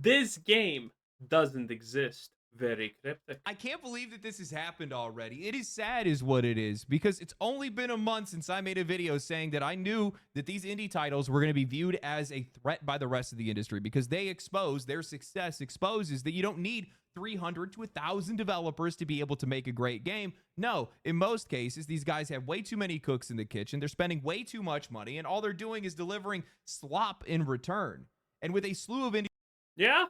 This game doesn't exist. Very cryptic. I can't believe that this has happened already. It is sad is what it is, because it's only been a month since I made a video saying that I knew that these indie titles were going to be viewed as a threat by the rest of the industry, because they expose, their success exposes that you don't need 300 to 1,000 developers to be able to make a great game. No, in most cases, these guys have way too many cooks in the kitchen. They're spending way too much money, and all they're doing is delivering slop in return. And with a slew of indie... Yeah,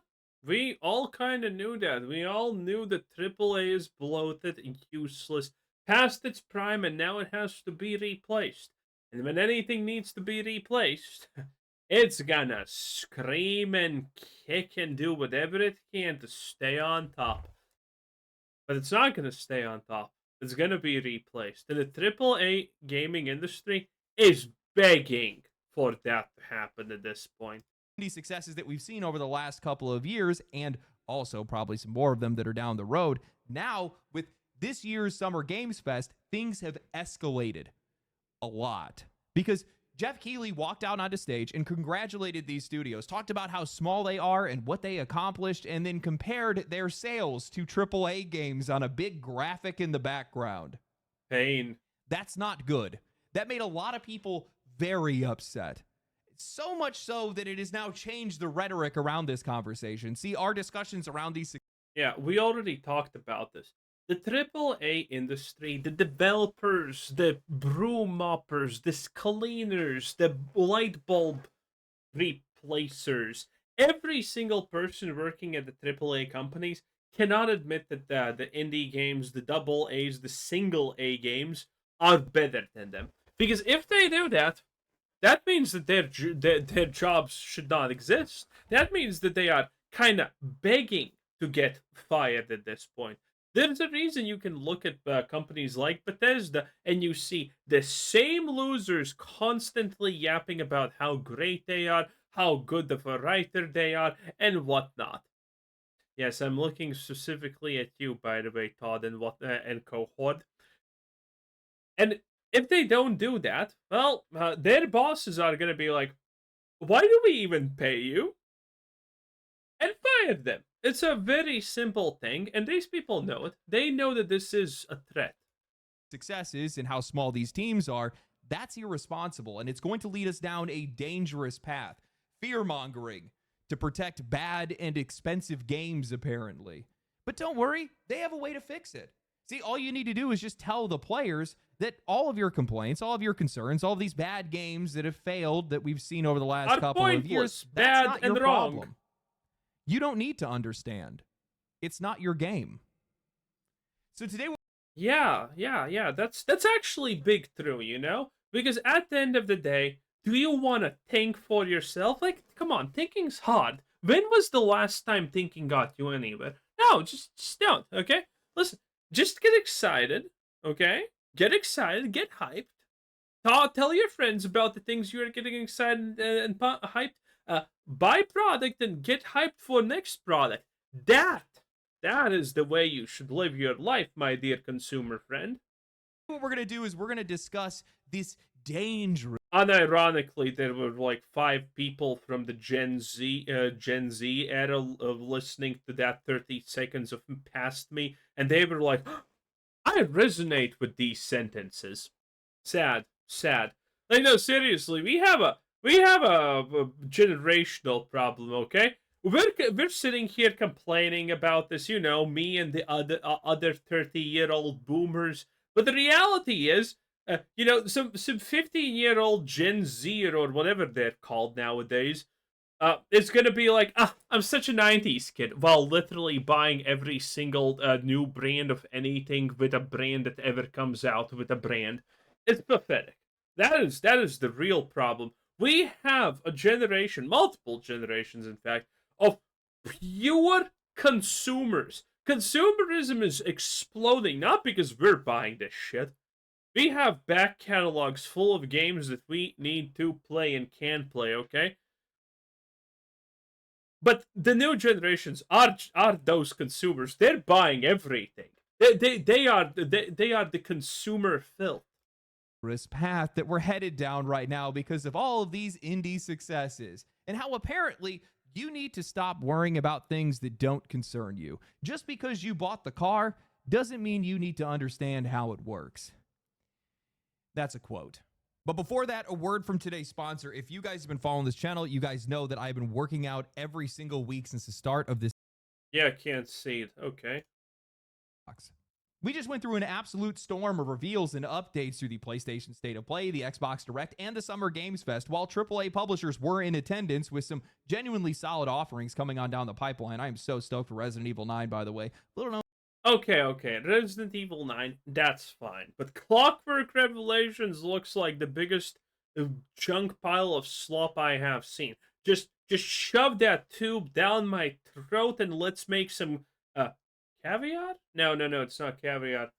we all kind of knew that. We all knew that AAA is bloated and useless, past its prime, and now it has to be replaced. And when anything needs to be replaced, it's gonna scream and kick and do whatever it can to stay on top. But it's not gonna stay on top. It's gonna be replaced. And the AAA gaming industry is begging for that to happen at this point. successes that we've seen over the last couple of years, and also probably some more of them that are down the road. Now, with this year's Summer Games Fest, things have escalated a lot, because Jeff Keighley walked out onto stage and congratulated these studios, talked about how small they are and what they accomplished, and then compared their sales to AAA games on a big graphic in the background. Pain. That's not good. That made a lot of people very upset. So much so that it has now changed the rhetoric around this conversation. See, our discussions around these... Yeah, we already talked about this. The AAA industry, the developers, the broom moppers, the cleaners, the light bulb replacers, every single person working at the AAA companies cannot admit that the indie games, the double A's, the single A games are better than them. Because if they do that, that means that their jobs should not exist. That means that they are kind of begging to get fired at this point. There's a reason you can look at companies like Bethesda and you see the same losers constantly yapping about how great they are, how good of a writer they are, and whatnot. Yes, I'm looking specifically at you, by the way, Todd, and Cohort. And if they don't do that, well, their bosses are going to be like, why do we even pay you? And fire them. It's a very simple thing, and these people know it. They know that this is a threat. Successes and how small these teams are, that's irresponsible, and it's going to lead us down a dangerous path. Fear-mongering to protect bad and expensive games, apparently. But don't worry, they have a way to fix it. See, all you need to do is just tell the players that all of your complaints, all of your concerns, all of these bad games that have failed that we've seen over the last couple of years, that's not your problem. You don't need to understand. It's not your game. So today... Yeah. That's actually big true, you know? Because at the end of the day, do you want to think for yourself? Like, come on, thinking's hard. When was the last time thinking got you anywhere? No, just don't, okay? Listen, just get excited, okay? Get excited, get hyped. Tell your friends about the things you're getting excited and hyped. Buy product and get hyped for next product. That is the way you should live your life, my dear consumer friend. What we're going to do is we're going to discuss this dangerous... Unironically, there were like 5 people from the Gen Z era listening to that 30 seconds of past me, and they were like, I resonate with these sentences. Sad. Like, no, seriously, we have a generational problem, okay? We're sitting here complaining about this, you know, me and the other 30-year-old boomers. But the reality is, you know, some 15-year-old Gen Z or whatever they're called nowadays, it's gonna be like, I'm such a 90s kid, while literally buying every single new brand of anything with a brand that ever comes out with a brand. It's pathetic. That is the real problem. We have a generation, multiple generations, in fact, of pure consumers. Consumerism is exploding, not because we're buying this shit. We have back catalogs full of games that we need to play and can play, okay? But the new generations are those consumers. They're buying everything. They are the consumer filth. Path that we're headed down right now because of all of these indie successes, and how apparently You need to stop worrying about things that don't concern you. Just because you bought the car doesn't mean you need to understand how it works. That's a quote. But before that, a word from today's sponsor. If you guys have been following this channel, you guys know that I've been working out every single week since the start of this. Yeah, I can't see it. Okay. We just went through an absolute storm of reveals and updates through the PlayStation State of Play, the Xbox Direct, and the Summer Games Fest, while AAA publishers were in attendance with some genuinely solid offerings coming on down the pipeline. I am so stoked for Resident Evil 9, by the way. Little known. Okay. Resident Evil 9, that's fine. But Clockwork Revelations looks like the biggest junk pile of slop I have seen. Just shove that tube down my throat and let's make some caveat? No, it's not caveat.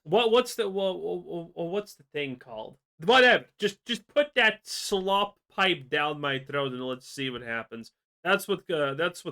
What's the thing called? Whatever. Just put that slop pipe down my throat and let's see what happens. That's what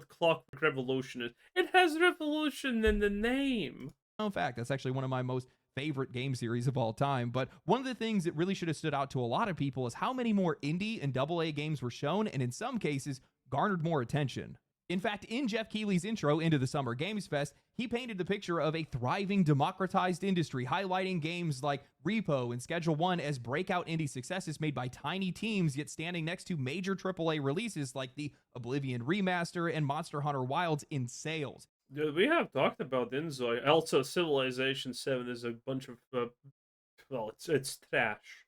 Clockwork Revolution is. It has revolution in the name. In fact, that's actually one of my most favorite game series of all time. But one of the things that really should have stood out to a lot of people is how many more indie and AA games were shown, and in some cases garnered more attention. In fact, in Jeff Keighley's intro into the Summer Games Fest, he painted the picture of a thriving, democratized industry, highlighting games like Repo and Schedule 1 as breakout indie successes made by tiny teams, yet standing next to major AAA releases like the Oblivion Remaster and Monster Hunter Wilds in sales. Dude, we have talked about Inzoi. Also, Civilization 7 is a bunch of, it's trash.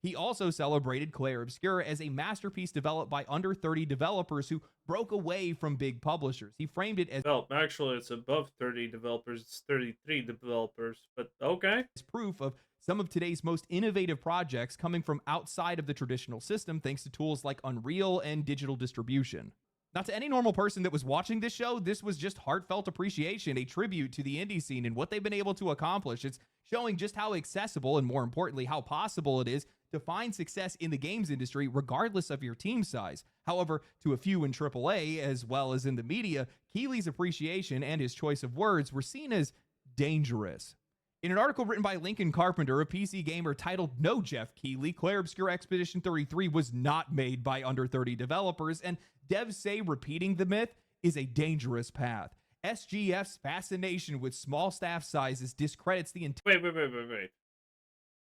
He also celebrated Clair Obscur as a masterpiece developed by under 30 developers who broke away from big publishers. He framed it as, well, actually, it's above 30 developers. It's 33 developers, but okay. As proof of some of today's most innovative projects coming from outside of the traditional system thanks to tools like Unreal and digital distribution. Now, to any normal person that was watching this show, this was just heartfelt appreciation, a tribute to the indie scene and what they've been able to accomplish. It's showing just how accessible and, more importantly, how possible it is to find success in the games industry regardless of your team size. However, to a few in AAA as well as in the media, Keighley's appreciation and his choice of words were seen as dangerous. In an article written by Lincoln Carpenter, a PC gamer titled "No Jeff Keighley, Clair Obscur Expedition 33 was not made by under 30 developers, and devs say repeating the myth is a dangerous path. SGF's fascination with small staff sizes discredits the entire..." Wait.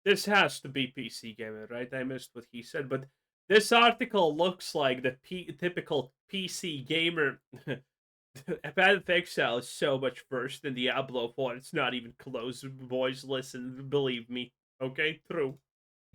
This has to be PC Gamer, right? I missed what he said, but this article looks like the typical PC Gamer. Path of Exile is so much worse than Diablo 4. It's not even close. Boys, listen, believe me. Okay, true.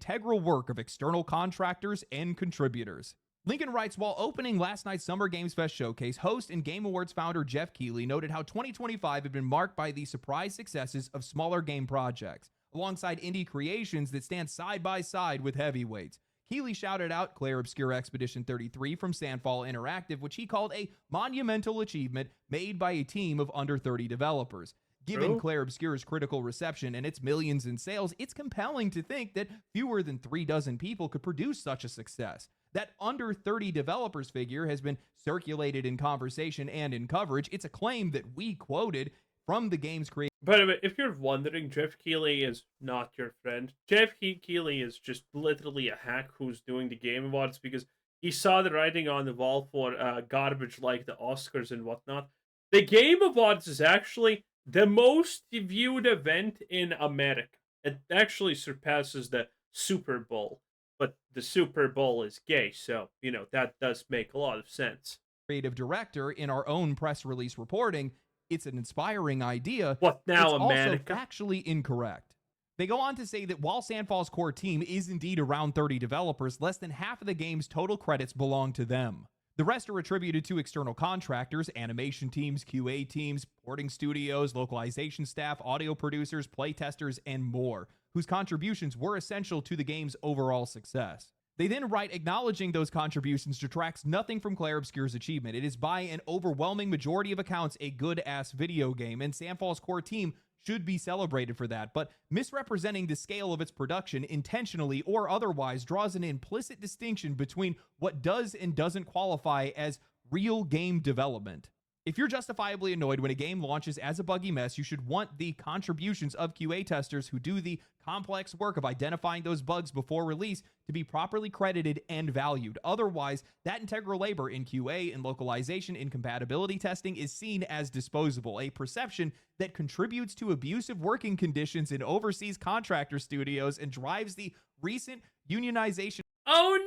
Integral work of external contractors and contributors. Lincoln writes, while opening last night's Summer Games Fest showcase, host and Game Awards founder Jeff Keighley noted how 2025 had been marked by the surprise successes of smaller game projects, alongside indie creations that stand side by side with heavyweights. Keighley shouted out Clair Obscur Expedition 33 from Sandfall Interactive, which he called a monumental achievement made by a team of under 30 developers. Given Clair Obscur's critical reception and its millions in sales, it's compelling to think that fewer than 36 people could produce such a success. That under 30 developers figure has been circulated in conversation and in coverage. It's a claim that we quoted from the game's creator. By the way, if you're wondering, Jeff Keighley is not your friend. Jeff Keighley is just literally a hack who's doing the Game Awards because he saw the writing on the wall for garbage like the Oscars and whatnot. The Game Awards is actually the most viewed event in America. It actually surpasses the Super Bowl. But the Super Bowl is gay, so, that does make a lot of sense. Creative director in our own press release reporting, it's an inspiring idea. What now, it's America? Also factually incorrect. They go on to say that while Sandfall's core team is indeed around 30 developers, less than half of the game's total credits belong to them. The rest are attributed to external contractors, animation teams, QA teams, porting studios, localization staff, audio producers, playtesters, and more, whose contributions were essential to the game's overall success. They then write, acknowledging those contributions detracts nothing from Clair Obscur's achievement. It is by an overwhelming majority of accounts a good-ass video game, and Sandfall's core team should be celebrated for that, but misrepresenting the scale of its production intentionally or otherwise draws an implicit distinction between what does and doesn't qualify as real game development. If you're justifiably annoyed when a game launches as a buggy mess, you should want the contributions of QA testers who do the complex work of identifying those bugs before release to be properly credited and valued. Otherwise, that integral labor in QA and localization and compatibility testing is seen as disposable, a perception that contributes to abusive working conditions in overseas contractor studios and drives the recent unionization. Oh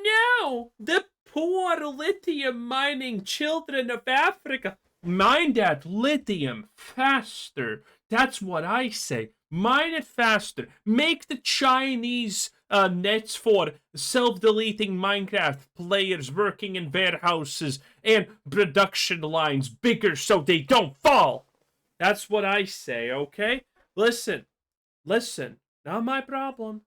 no! The poor lithium mining children of Africa. Mine that lithium faster. That's what I say. Mine it faster. Make the Chinese nets for self-deleting Minecraft players working in warehouses and production lines bigger so they don't fall. That's what I say, okay? Listen. Not my problem.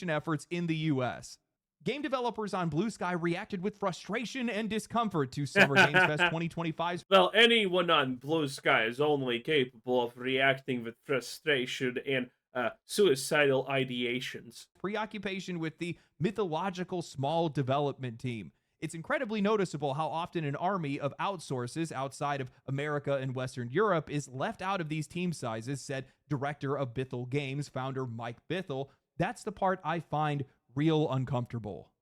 Efforts in the US. Game developers on Blue Sky reacted with frustration and discomfort to Summer Games Fest 2025's. Well, anyone on Blue Sky is only capable of reacting with frustration and suicidal ideations. Preoccupation with the mythological small development team. It's incredibly noticeable how often an army of outsources outside of America and Western Europe is left out of these team sizes, said director of Bithell Games, founder Mike Bithell. That's the part I find real uncomfortable.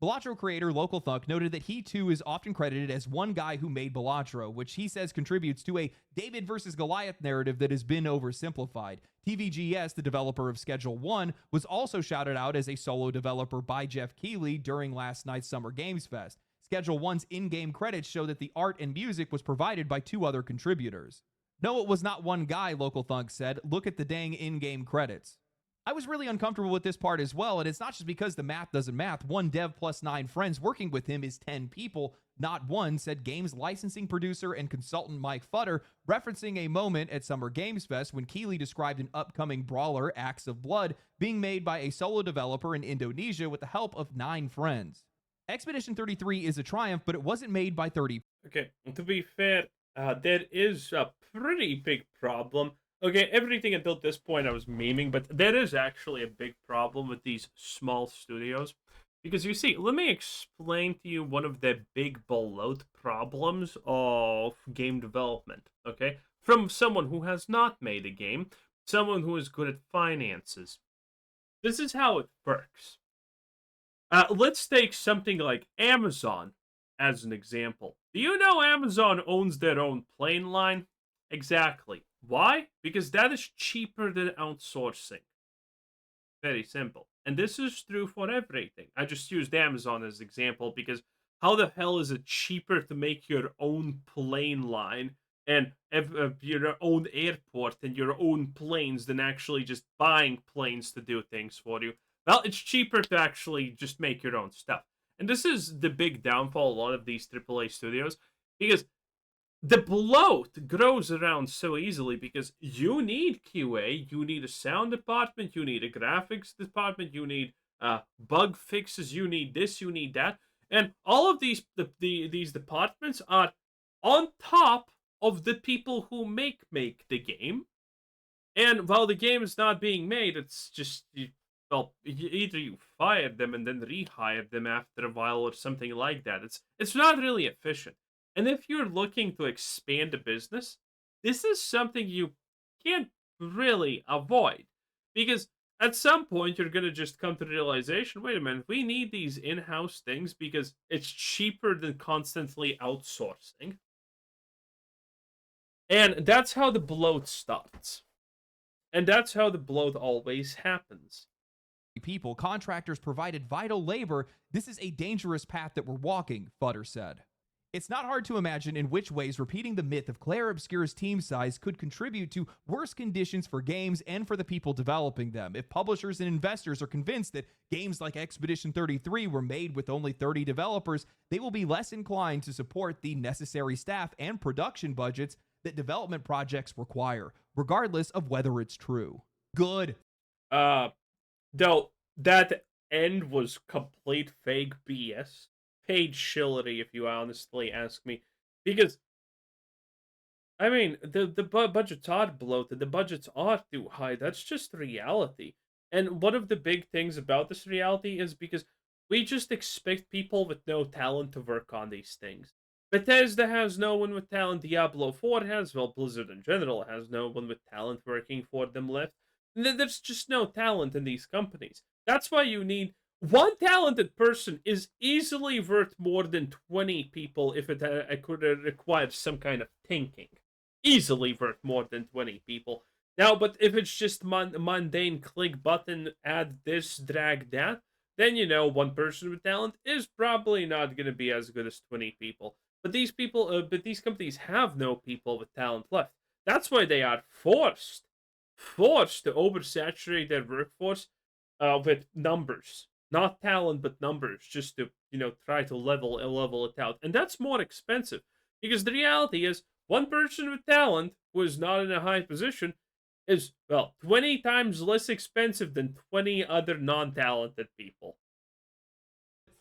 Balatro creator Local Thunk noted that he too is often credited as one guy who made Balatro, which he says contributes to a David versus Goliath narrative that has been oversimplified. TVGS, the developer of Schedule 1, was also shouted out as a solo developer by Jeff Keighley during last night's Summer Games Fest. Schedule 1's in-game credits show that the art and music was provided by 2 other contributors. No, it was not one guy, Local Thunk said. Look at the dang in-game credits. I was really uncomfortable with this part as well, and it's not just because the math doesn't math. One dev plus 9 friends working with him is 10 people, not one, said games licensing producer and consultant Mike Futter, referencing a moment at Summer Games Fest when Keighley described an upcoming brawler, Acts of Blood, being made by a solo developer in Indonesia with the help of 9 friends. Expedition 33 is a triumph, but it wasn't made by 30. Okay, to be fair, there is a pretty big problem. Okay, everything until this point I was memeing, but there is actually a big problem with these small studios. Because you see, let me explain to you one of the big bloat problems of game development, okay? From someone who has not made a game, someone who is good at finances. This is how it works. Let's take something like Amazon as an example. Do you know Amazon owns their own plane line? Exactly. Why? Because that is cheaper than outsourcing. Very simple. And this is true for everything. I just used Amazon as an example because how the hell is it cheaper to make your own plane line and your own airport and your own planes than actually just buying planes to do things for you? Well, it's cheaper to actually just make your own stuff. And this is the big downfall of a lot of these AAA studios because the bloat grows around so easily because you need QA, you need a sound department, you need a graphics department, you need bug fixes, you need this, you need that, and all of these these departments are on top of the people who make the game. And while the game is not being made, it's just either you fire them and then rehire them after a while or something like that. It's not really efficient. And if you're looking to expand a business, this is something you can't really avoid. Because at some point, you're going to just come to the realization, wait a minute, we need these in-house things because it's cheaper than constantly outsourcing. And that's how the bloat starts. And that's how the bloat always happens. People, contractors provided vital labor. This is a dangerous path that we're walking, Futter said. It's not hard to imagine in which ways repeating the myth of Clair Obscure's team size could contribute to worse conditions for games and for the people developing them. If publishers and investors are convinced that games like Expedition 33 were made with only 30 developers, they will be less inclined to support the necessary staff and production budgets that development projects require, regardless of whether it's true. Good. Though that end was complete fake BS. Paid shillery, if you honestly ask me, because I mean the budgets are bloated, the budgets are too high. That's just reality. And one of the big things about this reality is because we just expect people with no talent to work on these things. Bethesda has no one with talent. Diablo 4 has, well, Blizzard in general has no one with talent working for them left. There's just no talent in these companies. That's why you need one talented person is easily worth more than 20 people if it could require some kind of thinking. Easily worth more than 20 people. Now, but if it's just mundane click button, add this, drag that, then one person with talent is probably not going to be as good as 20 people. But these companies have no people with talent left. That's why they are forced to oversaturate their workforce with numbers, not talent, but numbers, just to try to level it out, and that's more expensive because the reality is one person with talent who is not in a high position is, well, 20 times less expensive than 20 other non-talented people.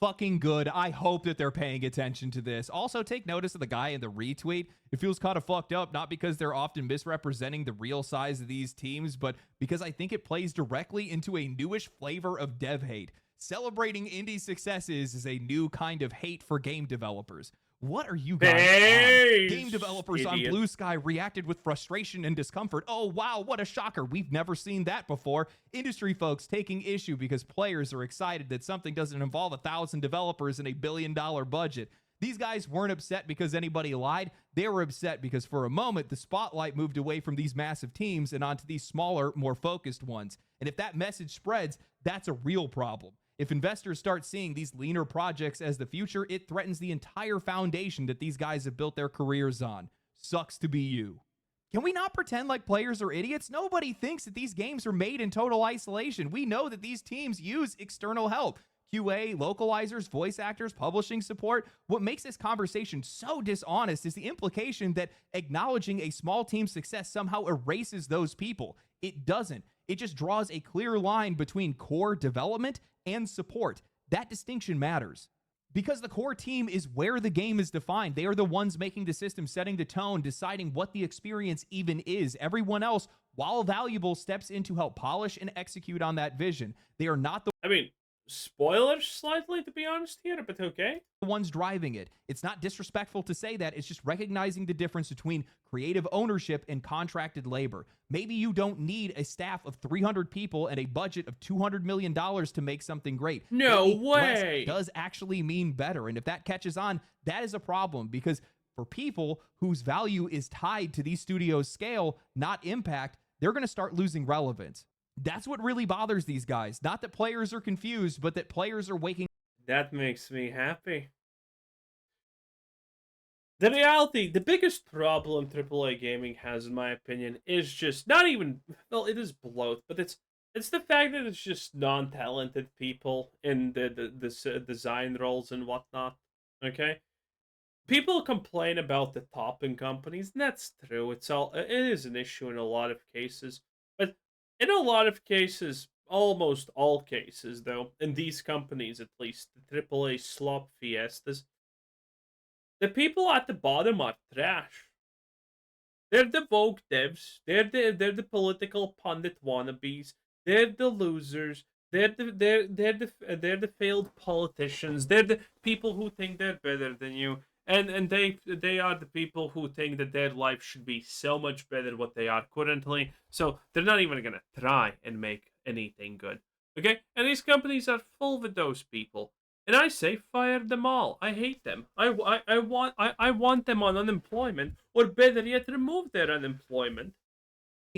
Fucking good. I hope that they're paying attention to this. Also, take notice of the guy in the retweet. It feels kind of fucked up, not because they're often misrepresenting the real size of these teams, but because I think it plays directly into a newish flavor of dev hate. Celebrating indie successes is a new kind of hate for game developers. What are you guys on? Game developers on Blue Sky reacted with frustration and discomfort. Oh, wow, what a shocker. We've never seen that before. Industry folks taking issue because players are excited that something doesn't involve 1,000 developers and $1 billion budget. These guys weren't upset because anybody lied. They were upset because for a moment, the spotlight moved away from these massive teams and onto these smaller, more focused ones. And if that message spreads, that's a real problem. If investors start seeing these leaner projects as the future, it threatens the entire foundation that these guys have built their careers on. Sucks to be you. Can we not pretend like players are idiots? Nobody thinks that these games are made in total isolation. We know that these teams use external help. QA, localizers, voice actors, publishing support. What makes this conversation so dishonest is the implication that acknowledging a small team's success somehow erases those people. It doesn't. It just draws a clear line between core development and support. That distinction matters because the core team is where the game is defined. They are the ones making the system, setting the tone, deciding what the experience even is. Everyone else, while valuable, steps in to help polish and execute on that vision. They are not the spoilers slightly, to be honest here, but okay. ones driving it. It's not disrespectful to say that. It's just recognizing the difference between creative ownership and contracted labor. Maybe you don't need a staff of 300 people and a budget of $200 million to make something great. No Maybe way. less does actually mean better. And if that catches on, that is a problem because for people whose value is tied to these studios' scale, not impact, they're going to start losing relevance. That's what really bothers these guys. Not that players are confused, but that players are waking. That makes me happy. The reality, the biggest problem AAA gaming has, in my opinion, is just not even, well, it is bloat, but it's the fact that it's just non-talented people in the design roles and whatnot. Okay, people complain about the topping companies, and that's true. It is an issue in a lot of cases, but in a lot of cases, almost all cases, though, in these companies at least, the AAA slop fiestas, the people at the bottom are trash. They're the woke devs. They're the political pundit wannabes. They're the losers. They're the failed politicians. They're the people who think they're better than you. And they are the people who think that their life should be so much better than what they are currently. So they're not even gonna try and make anything good. Okay? And these companies are full with those people. And I say fire them all. I hate them. I want them on unemployment, or better yet, remove their unemployment.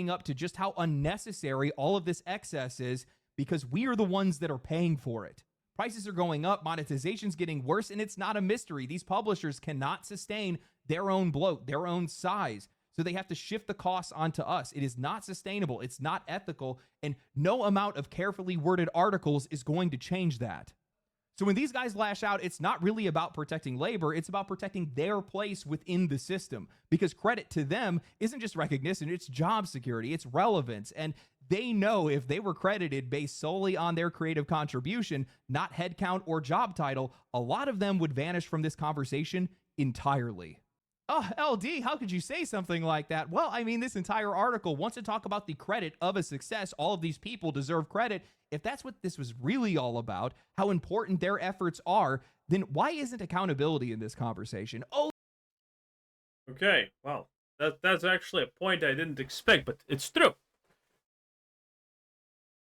Up to just how unnecessary all of this excess is because we are the ones that are paying for it. Prices are going up, monetization's getting worse, and it's not a mystery. These publishers cannot sustain their own bloat, their own size. So they have to shift the costs onto us. It is not sustainable. It's not ethical. And no amount of carefully worded articles is going to change that. So when these guys lash out, it's not really about protecting labor. It's about protecting their place within the system, because credit to them isn't just recognition. It's job security. It's relevance. And they know if they were credited based solely on their creative contribution, not headcount or job title, a lot of them would vanish from this conversation entirely. Oh, LD, how could you say something like that? Well, I mean, this entire article wants to talk about the credit of a success. All of these people deserve credit. If that's what this was really all about, how important their efforts are, then why isn't accountability in this conversation? Oh, Okay, well, that's actually a point I didn't expect, but it's true.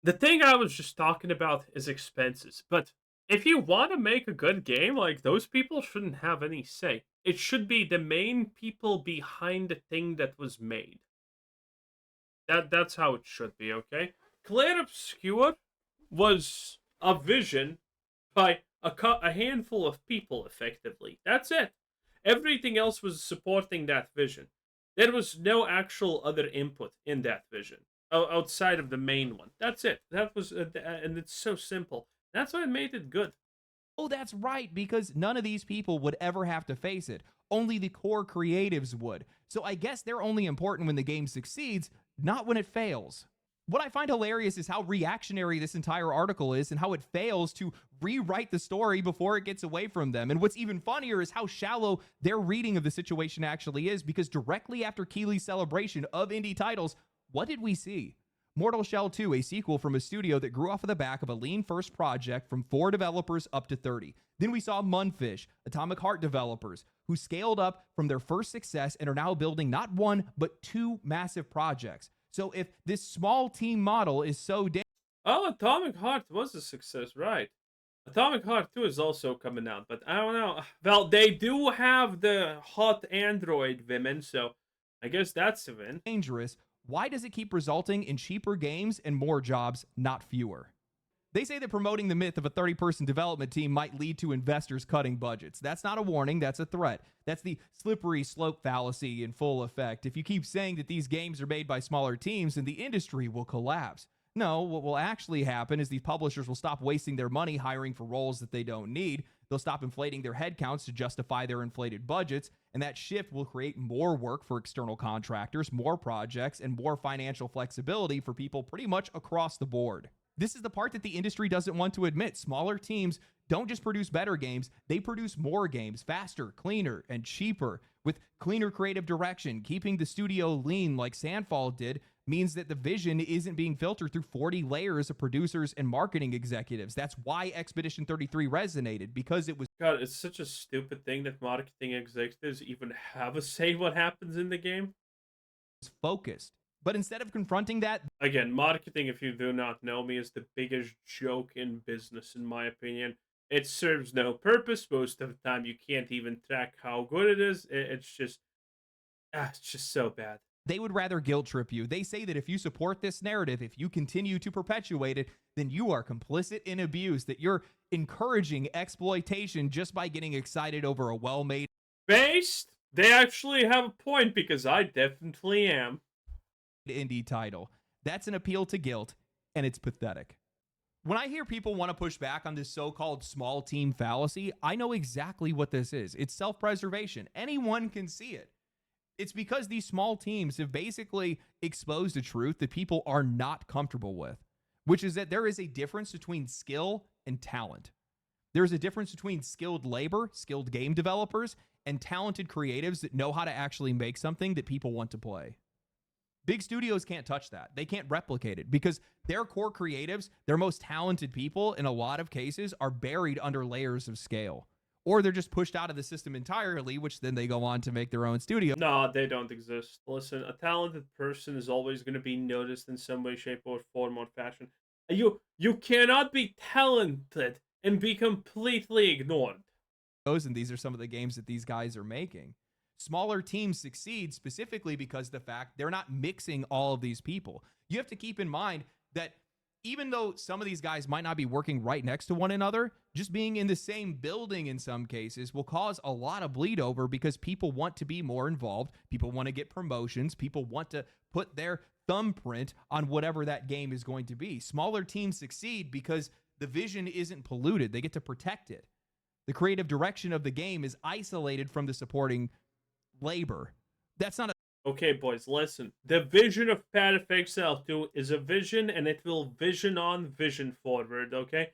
The thing I was just talking about is expenses, but if you want to make a good game, like those people shouldn't have any say. It should be the main people behind the thing that was made. That's how it should be, okay? Clair Obscure was a vision by a handful of people, effectively. That's it. Everything else was supporting that vision. There was no actual other input in that vision outside of the main one. That's it. That was, and it's so simple. That's what made it good. Oh, that's right, because none of these people would ever have to face it. Only the core creatives would. So I guess they're only important when the game succeeds, not when it fails. What I find hilarious is how reactionary this entire article is and how it fails to rewrite the story before it gets away from them. And what's even funnier is how shallow their reading of the situation actually is, because directly after Keeley's celebration of indie titles, what did we see? Mortal Shell 2, a sequel from a studio that grew off of the back of a lean first project from 4 developers up to 30. Then we saw Munfish, Atomic Heart developers, who scaled up from their first success and are now building not one, but 2 massive projects. So if this small team model is so Oh, Atomic Heart was a success, right? Atomic Heart 2 is also coming out, but I don't know. Well, they do have the hot Android women, so I guess that's a win. dangerous, why does it keep resulting in cheaper games and more jobs, not fewer? They say that promoting the myth of a 30-person development team might lead to investors cutting budgets. That's not a warning, that's a threat. That's the slippery slope fallacy in full effect. If you keep saying that these games are made by smaller teams, then the industry will collapse. No, what will actually happen is these publishers will stop wasting their money hiring for roles that they don't need. They'll stop inflating their headcounts to justify their inflated budgets, and that shift will create more work for external contractors, more projects, and more financial flexibility for people pretty much across the board. This is the part that the industry doesn't want to admit. Smaller teams don't just produce better games, they produce more games faster, cleaner, and cheaper. With cleaner creative direction, keeping the studio lean like Sandfall did means that the vision isn't being filtered through 40 layers of producers and marketing executives. That's why Expedition 33 resonated, because it was God, it's such a stupid thing that marketing executives even have a say what happens in the game. focused. But instead of confronting that, Again, marketing, if you do not know me, is the biggest joke in business, in my opinion. It serves no purpose. Most of the time, you can't even track how good it is. It's just so bad. they would rather guilt trip you. They say that if you support this narrative, if you continue to perpetuate it, then you are complicit in abuse, that you're encouraging exploitation just by getting excited over a well-made Based, they actually have a point because I definitely am. indie title. That's an appeal to guilt, and it's pathetic. When I hear people want to push back on this so-called small team fallacy, I know exactly what this is. It's self-preservation. Anyone can see it. It's because these small teams have basically exposed a truth that people are not comfortable with, which is that there is a difference between skill and talent. There's a difference between skilled labor, skilled game developers, and talented creatives that know how to actually make something that people want to play. Big studios can't touch that. They can't replicate it because their core creatives, their most talented people, in a lot of cases, are buried under layers of scale. Or they're just pushed out of the system entirely, which then they go on to make their own studio. No, they don't exist. Listen, a talented person is always going to be noticed in some way, shape, or form or fashion. You cannot be talented and be completely ignored. And these are some of the games that these guys are making. Smaller teams succeed specifically because the fact they're not mixing all of these people. You have to keep in mind that even though some of these guys might not be working right next to one another, just being in the same building in some cases will cause a lot of bleed over because people want to be more involved. People want to get promotions. People want to put their thumbprint on whatever that game is going to be. Smaller teams succeed because the vision isn't polluted. They get to protect it. The creative direction of the game is isolated from the supporting labor. That's not a Okay, boys, listen. The vision of Path of Exile 2 is a vision, and it will vision on vision forward, okay?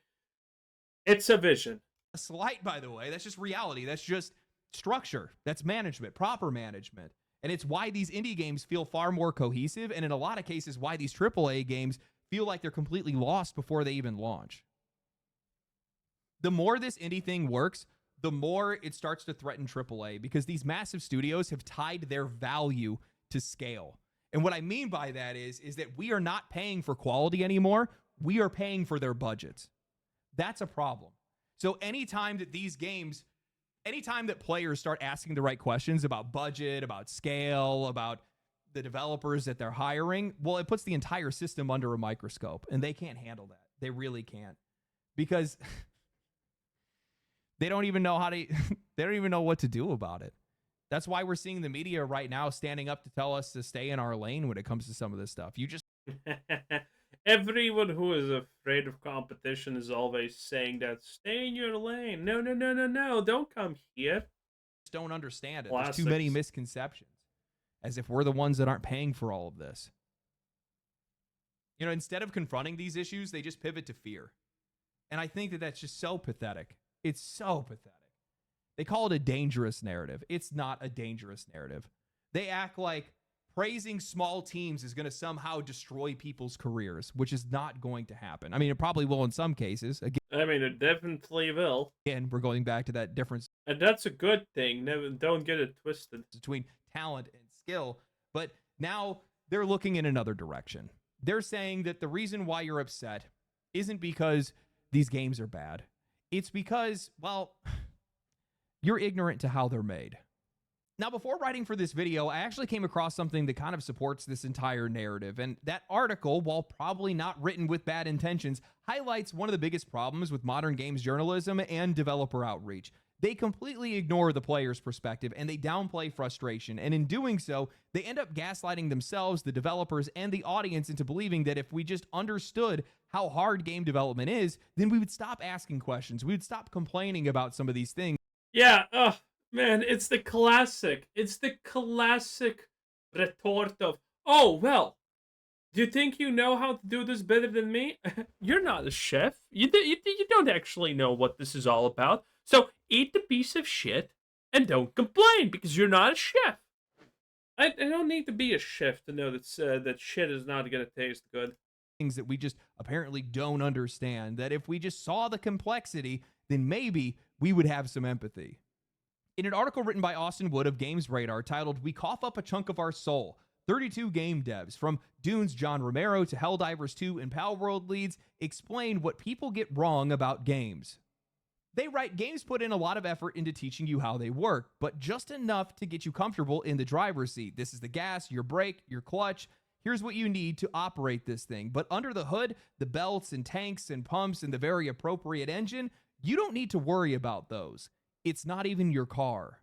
It's a vision. slight, by the way. That's just reality. That's just structure. That's management, proper management. And it's why these indie games feel far more cohesive, and in a lot of cases, why these AAA games feel like they're completely lost before they even launch. The more this indie thing works, the more it starts to threaten AAA, because these massive studios have tied their value to scale. And what I mean by that is that we are not paying for quality anymore. We are paying for their budgets. That's a problem. So anytime that these games, anytime that players start asking the right questions about budget, about scale, about the developers that they're hiring, well, it puts the entire system under a microscope, and they can't handle that. They really can't, because they don't even know how to, they don't even know what to do about it. That's why we're seeing the media right now standing up to tell us to stay in our lane when it comes to some of this stuff. You just Everyone who is afraid of competition is always saying that stay in your lane. No, no, no, no, no. Don't come here. don't understand it. Classics. There's too many misconceptions, as if we're the ones that aren't paying for all of this. You know, instead of confronting these issues, they just pivot to fear. And I think that that's just so pathetic. It's so pathetic. They call it a dangerous narrative. It's not a dangerous narrative. They act like praising small teams is going to somehow destroy people's careers, which is not going to happen. I mean, it probably will in some cases. Again, I mean, it definitely will. Again, we're going back to that difference. And that's a good thing. Never, don't get it twisted. Between talent and skill. But now they're looking in another direction. They're saying that the reason why you're upset isn't because these games are bad. It's because, well, you're ignorant to how they're made. Now, before writing for this video, I actually came across something that kind of supports this entire narrative. And that article, while probably not written with bad intentions, highlights one of the biggest problems with modern games journalism and developer outreach. They completely ignore the player's perspective and they downplay frustration. And in doing so, they end up gaslighting themselves, the developers, and the audience into believing that if we just understood how hard game development is, then we would stop asking questions. We would stop complaining about some of these things. Yeah, man, it's the classic. It's the classic retort of, oh, well, do you think you know how to do this better than me? You're not a chef. You don't actually know what this is all about. So eat the piece of shit and don't complain because you're not a chef. I don't need to be a chef to know that shit is not going to taste good. Things that we just apparently don't understand, that if we just saw the complexity, then maybe we would have some empathy. In an article written by Austin Wood of Games Radar titled, "We Cough Up a Chunk of Our Soul," 32 game devs, from Dune's John Romero to Helldivers 2 and Palworld leads, explain what people get wrong about games. They write, games put in a lot of effort into teaching you how they work, but just enough to get you comfortable in the driver's seat. This is the gas, your brake, your clutch. Here's what you need to operate this thing. But under the hood, the belts and tanks and pumps and the very appropriate engine, you don't need to worry about those. It's not even your car.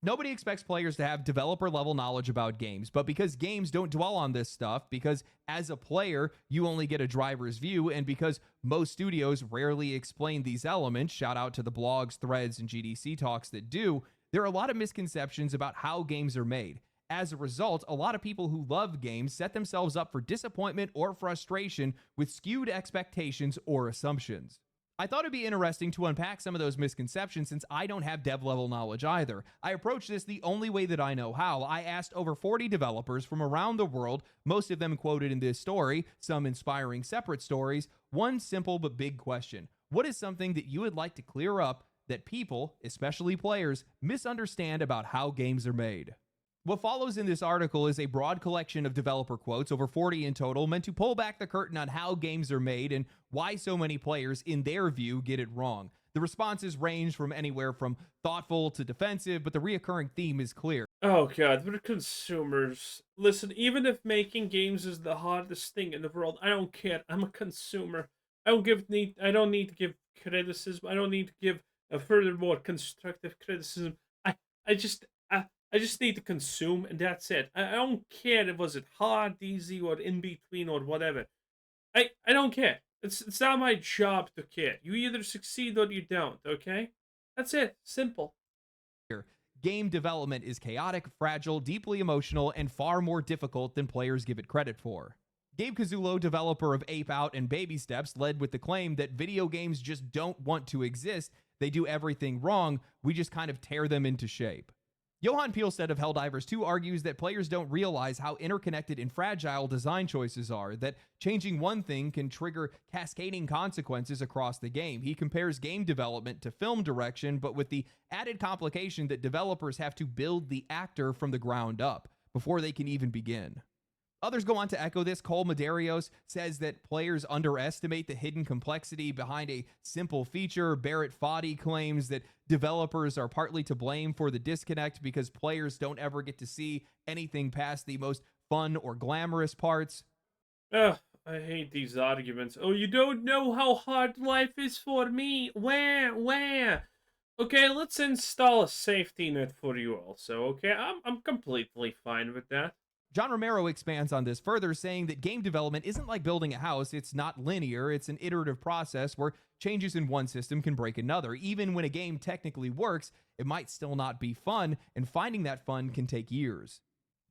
Nobody expects players to have developer level knowledge about games, but because games don't dwell on this stuff, because as a player, you only get a driver's view, and because most studios rarely explain these elements, shout out to the blogs, threads, and GDC talks that do, there are a lot of misconceptions about how games are made. As a result, a lot of people who love games set themselves up for disappointment or frustration with skewed expectations or assumptions. I thought it'd be interesting to unpack some of those misconceptions since I don't have dev level knowledge either. I approached this the only way that I know how. I asked over 40 developers from around the world, most of them quoted in this story, some inspiring separate stories, one simple but big question. What is something that you would like to clear up that people, especially players, misunderstand about how games are made? What follows in this article is a broad collection of developer quotes, over 40 in total, meant to pull back the curtain on how games are made and why so many players, in their view, get it wrong. The responses range from anywhere from thoughtful to defensive, but the reoccurring theme is clear. Oh god, we're consumers. Listen, even if making games is the hardest thing in the world, I don't care. I'm a consumer. I don't need to give criticism. I don't need to give a furthermore constructive criticism. I just need to consume, and that's it. I don't care if was it hard, easy, or in between, or whatever. I don't care. It's not my job to care. You either succeed or you don't, okay? That's it. Simple. Game development is chaotic, fragile, deeply emotional, and far more difficult than players give it credit for. Gabe Cazzulo, developer of Ape Out and Baby Steps, led with the claim that video games just don't want to exist. They do everything wrong. We just kind of tear them into shape. Johan Pielstedt of Helldivers 2 argues that players don't realize how interconnected and fragile design choices are, that changing one thing can trigger cascading consequences across the game. He compares game development to film direction, but with the added complication that developers have to build the actor from the ground up before they can even begin. Others go on to echo this. Cole Medeiros says that players underestimate the hidden complexity behind a simple feature. Barrett Foddy claims that developers are partly to blame for the disconnect because players don't ever get to see anything past the most fun or glamorous parts. Ugh, I hate these arguments. Oh, you don't know how hard life is for me. Where? Okay, let's install a safety net for you also. Okay, I'm completely fine with that. John Romero expands on this further, saying that game development isn't like building a house. It's not linear. It's an iterative process where changes in one system can break another. Even when a game technically works, it might still not be fun, and finding that fun can take years.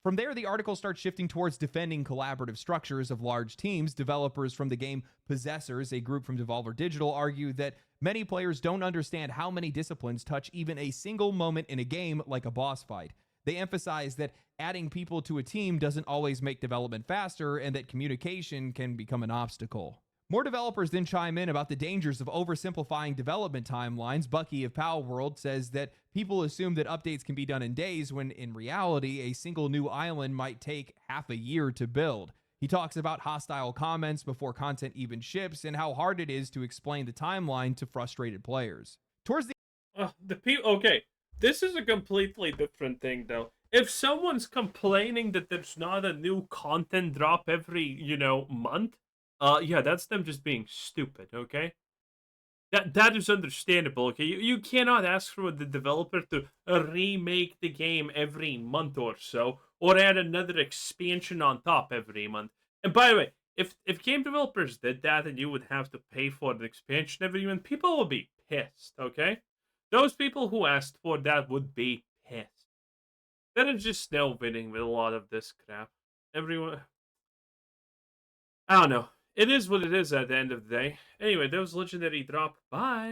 From there, the article starts shifting towards defending collaborative structures of large teams. Developers from the game Possessors, a group from Devolver Digital, argue that many players don't understand how many disciplines touch even a single moment in a game, like a boss fight. They emphasize that adding people to a team doesn't always make development faster and that communication can become an obstacle. More developers then chime in about the dangers of oversimplifying development timelines. Bucky of Pal World says that people assume that updates can be done in days when in reality a single new island might take half a year to build. He talks about hostile comments before content even ships and how hard it is to explain the timeline to frustrated players. Towards the The people. Okay, this is a completely different thing, though. If someone's complaining that there's not a new content drop every, month, yeah, that's them just being stupid. Okay, that is understandable. Okay, you cannot ask for the developer to remake the game every month or so, or add another expansion on top every month. And by the way, if game developers did that and you would have to pay for an expansion every month, people would be pissed. Okay, those people who asked for that would be pissed. There is just no winning with a lot of this crap. Everyone, I don't know. It is what it is at the end of the day. Anyway, that was Legendary Drop. Bye.